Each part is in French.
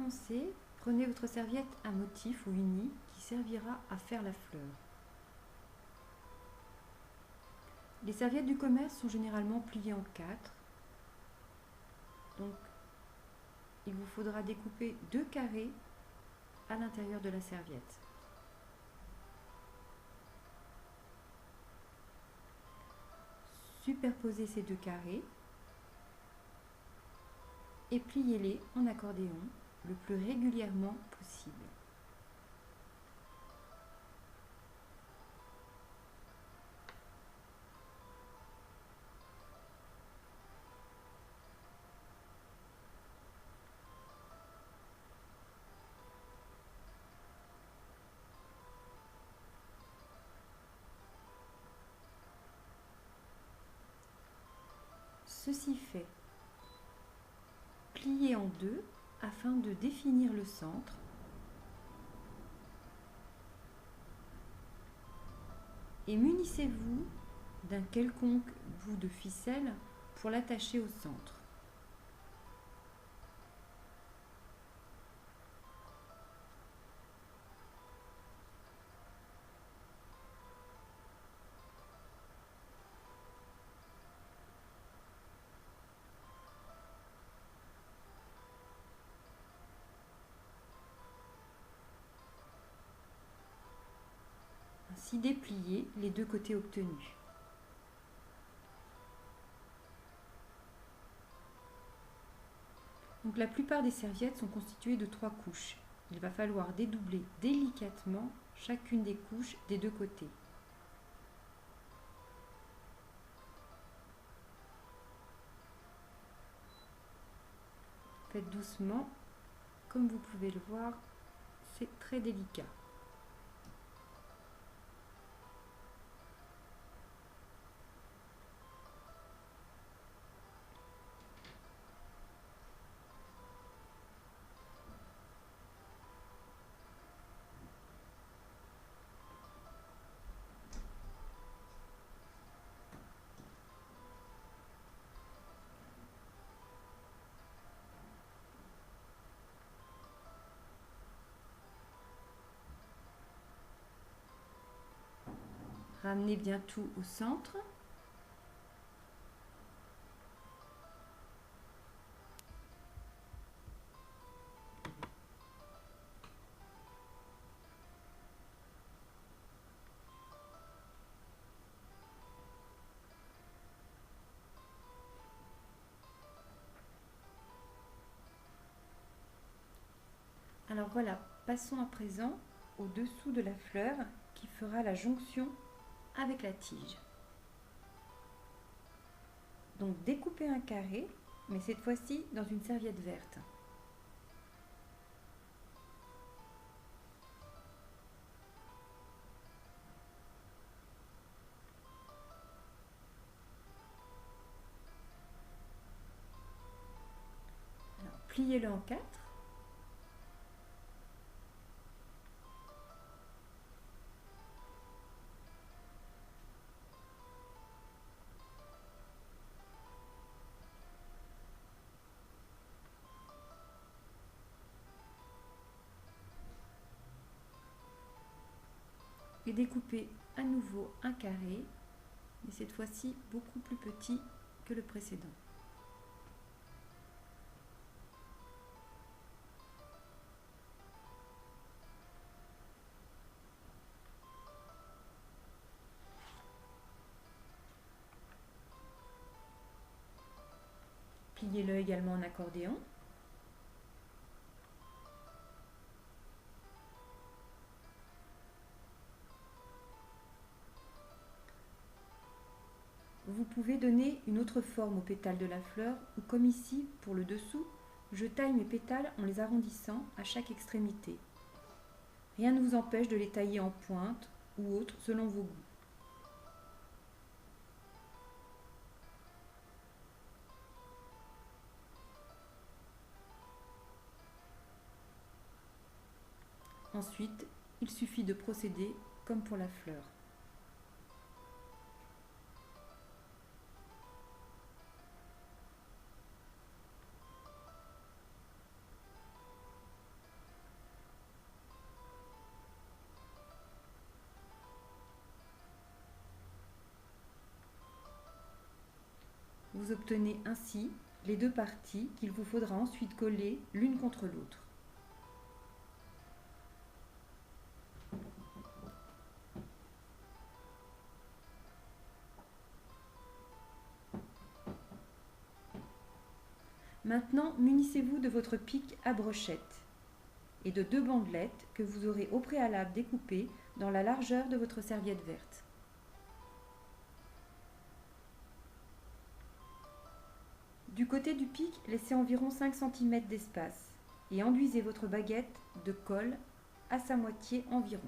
commencer, prenez votre serviette à motif ou unie qui servira à faire la fleur. Les serviettes du commerce sont généralement pliées en 4. Donc, il vous faudra découper 2 carrés à l'intérieur de la serviette. Superposez ces 2 carrés et pliez-les en accordéon le plus régulièrement possible. Ceci fait, pliez en 2 afin de définir le centre. Et munissez-vous d'un quelconque bout de ficelle pour l'attacher au centre. Ainsi dépliez les 2 côtés obtenus. Donc la plupart des serviettes sont constituées de 3 couches. Il va falloir dédoubler délicatement chacune des couches des 2 côtés. Faites doucement, comme vous pouvez le voir, c'est très délicat. Ramenez bien tout au centre. Alors voilà, passons à présent au dessous de la fleur qui fera la jonction avec la tige. Donc découpez un carré, mais cette fois-ci dans une serviette verte. Alors pliez-le en 4. Et découpez à nouveau un carré, mais cette fois-ci beaucoup plus petit que le précédent. Pliez-le également en accordéon. Vous pouvez donner une autre forme aux pétales de la fleur ou comme ici pour le dessous, je taille mes pétales en les arrondissant à chaque extrémité. Rien ne vous empêche de les tailler en pointe ou autre selon vos goûts. Ensuite, il suffit de procéder comme pour la fleur. vous obtenez ainsi les deux parties qu'il vous faudra ensuite coller l'une contre l'autre. Maintenant, munissez-vous de votre pic à brochette et de 2 bandelettes que vous aurez au préalable découpées dans la largeur de votre serviette verte. Du côté du pic, laissez environ 5 cm d'espace et enduisez votre baguette de colle à sa moitié environ.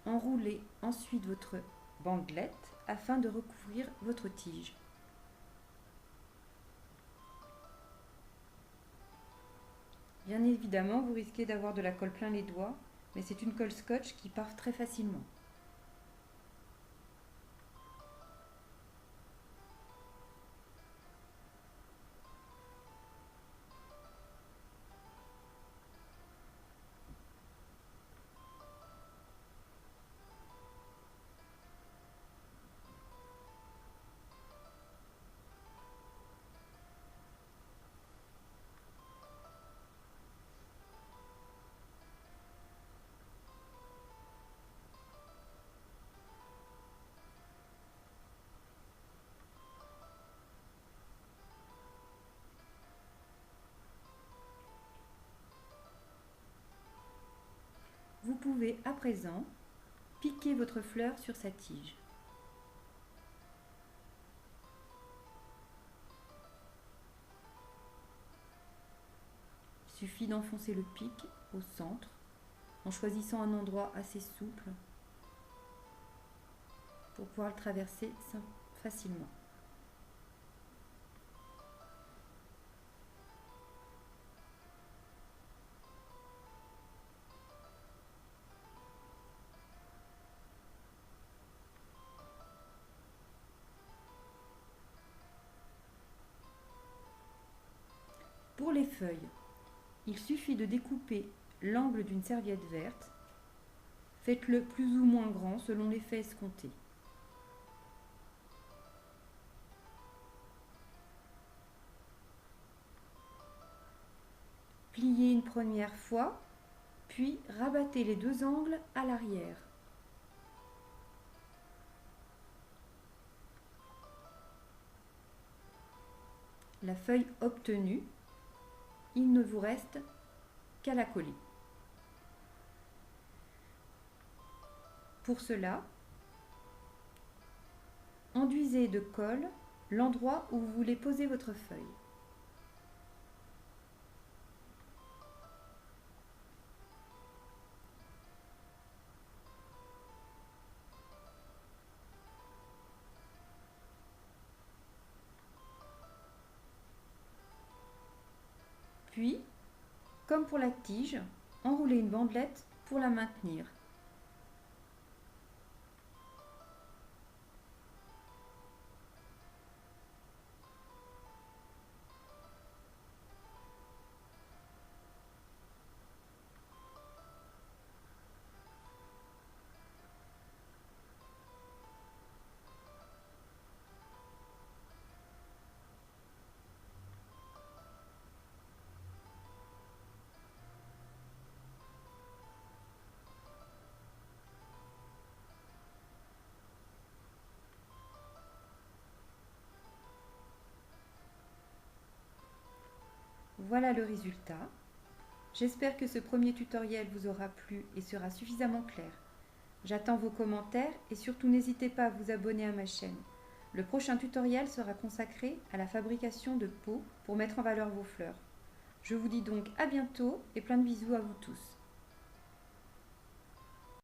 Enroulez ensuite votre bandelette afin de recouvrir votre tige. Bien évidemment, vous risquez d'avoir de la colle plein les doigts, mais c'est une colle scotch qui part très facilement. Vous pouvez à présent piquer votre fleur sur sa tige. Il suffit d'enfoncer le pic au centre en choisissant un endroit assez souple pour pouvoir le traverser facilement. Pour les feuilles, il suffit de découper l'angle d'une serviette verte. Faites-le plus ou moins grand selon l'effet escompté. Pliez une première fois, puis rabattez les 2 angles à l'arrière. La feuille obtenue, il ne vous reste qu'à la coller. Pour cela, enduisez de colle l'endroit où vous voulez poser votre feuille. Puis, comme pour la tige, enroulez une bandelette pour la maintenir. Voilà le résultat. J'espère que ce premier tutoriel vous aura plu et sera suffisamment clair. J'attends vos commentaires et surtout n'hésitez pas à vous abonner à ma chaîne. Le prochain tutoriel sera consacré à la fabrication de pots pour mettre en valeur vos fleurs. Je vous dis donc à bientôt et plein de bisous à vous tous.